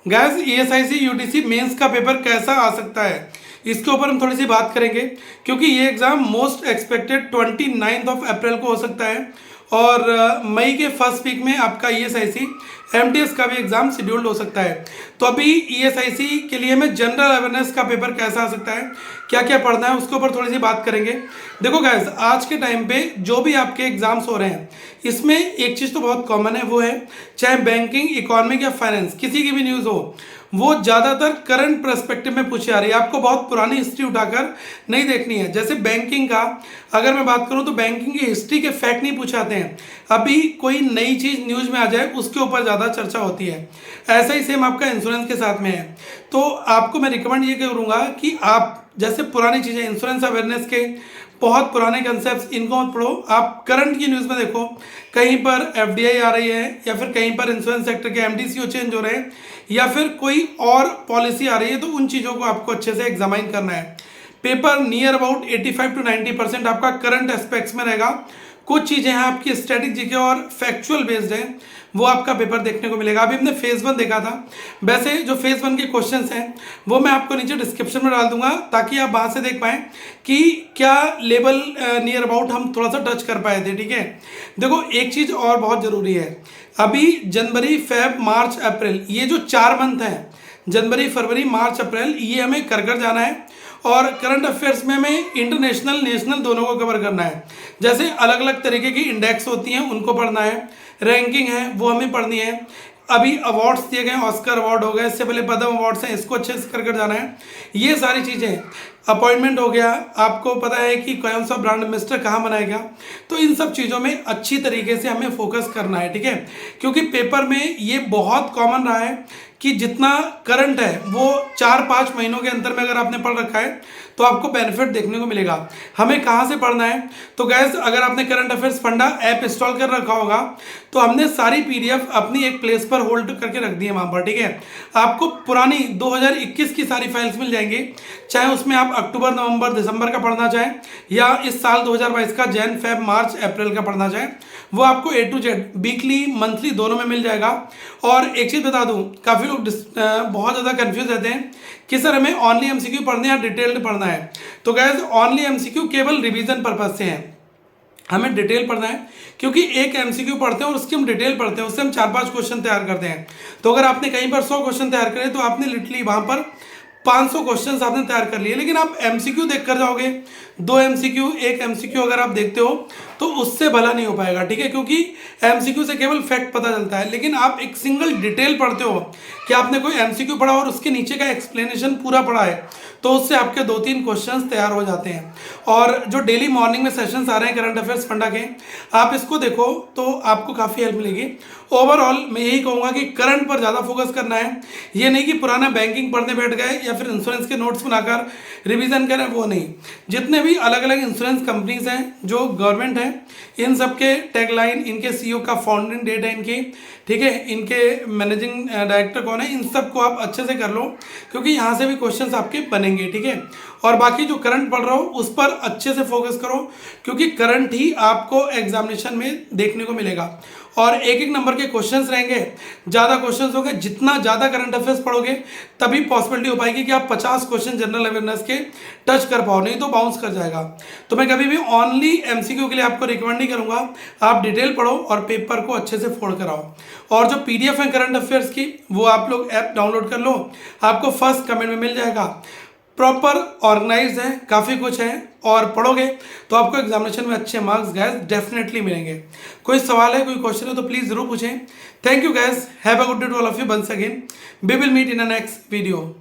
Gas ESIC UTC mains का paper कैसा आ सकता है, इसके ऊपर हम थोड़ी सी बात करेंगे क्योंकि ये एग्ज़ाम मोस्ट एक्सपेक्टेड 29 अप्रैल को हो सकता है और मई के फर्स्ट वीक में आपका ईएसआईसी एमटीएस का भी एग्ज़ाम शेड्यूल्ड हो सकता है। तो अभी ईएसआईसी के लिए मैं जनरल अवेयरनेस का पेपर कैसा आ सकता है, क्या क्या पढ़ना है, उसके ऊपर थोड़ी सी बात करेंगे। देखो गैस, आज के टाइम पे जो भी आपके एग्जाम्स हो रहे हैं इसमें एक चीज़ तो बहुत कॉमन है, वो है चाहे बैंकिंग, इकोनॉमिक या फाइनेंस, किसी की भी न्यूज़ हो वो ज़्यादातर करंट पर्सपेक्टिव में पूछी जा रही है। आपको बहुत पुरानी हिस्ट्री उठाकर नहीं देखनी है। जैसे बैंकिंग का अगर मैं बात करूं तो बैंकिंग की हिस्ट्री के फैक्ट नहीं पूछाते हैं, अभी कोई नई चीज़ न्यूज़ में आ जाए उसके ऊपर ज़्यादा चर्चा होती है। ऐसा ही सेम आपका इंश्योरेंस के साथ में है। तो आपको मैं रिकमेंड ये करूँगा कि आप जैसे पुरानी चीज़ें, इंश्योरेंस अवेयरनेस के बहुत पुराने कंसेप्ट, इनको मत पढ़ो। आप करंट की न्यूज़ में देखो, कहीं पर एफडीआई आ रही है या फिर कहीं पर इंश्योरेंस सेक्टर के एमडीसीओ चेंज हो रहे हैं या फिर कोई और पॉलिसी आ रही है, तो उन चीज़ों को आपको अच्छे से एग्जामाइन करना है। पेपर नियर अबाउट 85 to 90% आपका करंट एस्पेक्ट्स में रहेगा। कुछ चीज़ें हैं आपकी स्टैटिक जीके और फैक्चुअल बेस्ड है, वो आपका पेपर देखने को मिलेगा। अभी हमने फेज़ 1 देखा था, वैसे जो फेज़ 1 के क्वेश्चंस हैं वो मैं आपको नीचे डिस्क्रिप्शन में डाल दूंगा ताकि आप वहाँ से देख पाएँ कि क्या लेवल नियर अबाउट हम थोड़ा सा टच कर पाए थे। ठीक है, देखो एक चीज़ और बहुत ज़रूरी है, अभी जनवरी, फेब, मार्च, अप्रैल, ये जो 4 मंथ हैं, जनवरी, फरवरी, मार्च, अप्रैल, ये हमें कर जाना है। और करंट अफेयर्स में हमें इंटरनेशनल, नेशनल दोनों को कवर करना है। जैसे अलग अलग तरीके की इंडेक्स होती हैं उनको पढ़ना है, रैंकिंग है वो हमें पढ़नी है। अभी अवार्ड्स दिए गए, ऑस्कर अवार्ड हो गए, इससे पहले पद्म अवार्ड्स हैं, इसको अच्छे से कर जाना है। ये सारी चीज़ें, अपॉइंटमेंट हो गया, आपको पता है कि कौन सा ब्रांड एम्बेसडर कहाँ बनाया गया, तो इन सब चीज़ों में अच्छी तरीके से हमें फोकस करना है। ठीक है, क्योंकि पेपर में ये बहुत कॉमन रहा है कि जितना करंट है वो 4-5 महीनों के अंदर में अगर आपने पढ़ रखा है तो आपको बेनिफिट देखने को मिलेगा। हमें कहाँ से पढ़ना है, तो गैस अगर आपने current affairs funda app install कर रखा होगा तो हमने सारी पीडीएफ अपनी एक प्लेस पर होल्ड करके रख दी है वहाँ पर। ठीक है, आपको पुरानी 2021 की सारी फाइल्स मिल जाएंगी, चाहे उसमें आप अक्टूबर, नवंबर, दिसंबर का पढ़ना चाहें या इस साल 2022 का जैन, फेब, मार्च, अप्रैल का पढ़ना चाहें, वो आपको A to Z weekly, monthly दोनों में मिल जाएगा। और एक चीज़ बता दूं, काफ़ी लोग बहुत ज़्यादा कंफ्यूज रहते हैं कि सर हमें ओनली एमसीक्यू पढ़ना है या डिटेल्ड पढ़ना है। तो गैस ओनली एमसीक्यू केवल रिवीजन पर्पज से है, हमें डिटेल पढ़ना है क्योंकि एक एमसीक्यू पढ़ते हैं और उसकी हम डिटेल पढ़ते हैं, उससे हम 4-5 क्वेश्चन तैयार करते हैं। तो अगर आपने कहीं पर 100 क्वेश्चन तैयार करे तो आपने लिटरली वहाँ पर 500 क्वेश्चंस आपने तैयार कर लिए। लेकिन आप एमसीक्यू देख कर जाओगे, 2 एमसीक्यू, 1 एमसीक्यू अगर आप देखते हो तो उससे भला नहीं हो पाएगा। ठीक है, क्योंकि एमसीक्यू से केवल फैक्ट पता चलता है, लेकिन आप एक सिंगल डिटेल पढ़ते हो कि आपने कोई एमसीक्यू पढ़ा और उसके नीचे का एक्सप्लेनेशन पूरा पढ़ा है, तो उससे आपके 2-3 क्वेश्चंस तैयार हो जाते हैं। और जो डेली मॉर्निंग में सेशंस आ रहे हैं करंट अफेयर्स फंडा के, आप इसको देखो तो आपको काफ़ी हेल्प मिलेगी। ओवरऑल मैं यही कहूँगा कि करंट पर ज़्यादा फोकस करना है, ये नहीं कि पुराना बैंकिंग पढ़ने बैठ गए या फिर इंश्योरेंस के नोट्स बनाकर रिवीजन करें, वो नहीं। जितने भी अलग अलग इंश्योरेंस कंपनीज हैं जो गवर्नमेंट है, इन सब के टैगलाइन, इनके सीईओ का फाउंडिंग डेट है इनकी, ठीक है, इनके मैनेजिंग डायरेक्टर कौन है, इन सब को आप अच्छे से कर लो क्योंकि यहाँ से भी क्वेश्चंस आपके बनेंगे। ठीक है, और बाकी जो करंट पढ़ रहा हो उस पर अच्छे से फोकस करो क्योंकि करंट ही आपको एग्जामिनेशन में देखने को मिलेगा और एक एक नंबर के क्वेश्चंस रहेंगे, ज़्यादा क्वेश्चंस होंगे। जितना ज़्यादा करंट अफेयर्स पढ़ोगे तभी पॉसिबिलिटी हो पाएगी कि आप 50 क्वेश्चन जनरल अवेयरनेस के टच कर पाओ, नहीं तो बाउंस कर जाएगा। तो मैं कभी भी ओनली एमसीक्यू के लिए आपको रिकमेंड नहीं करूँगा, आप डिटेल पढ़ो और पेपर को अच्छे से फोड़ कराओ। और जो पीडीएफ है करंट अफेयर्स की, वो आप लोग ऐप डाउनलोड कर लो, आपको फर्स्ट कमेंट में मिल जाएगा। प्रॉपर ऑर्गेनाइज है, काफ़ी कुछ है और पढ़ोगे तो आपको एग्जामिनेशन में अच्छे मार्क्स गैस डेफिनेटली मिलेंगे। कोई सवाल है, कोई क्वेश्चन है तो प्लीज़ ज़रूर पूछें। Thank you guys, have a good day to all of you once again, we will meet in a next video.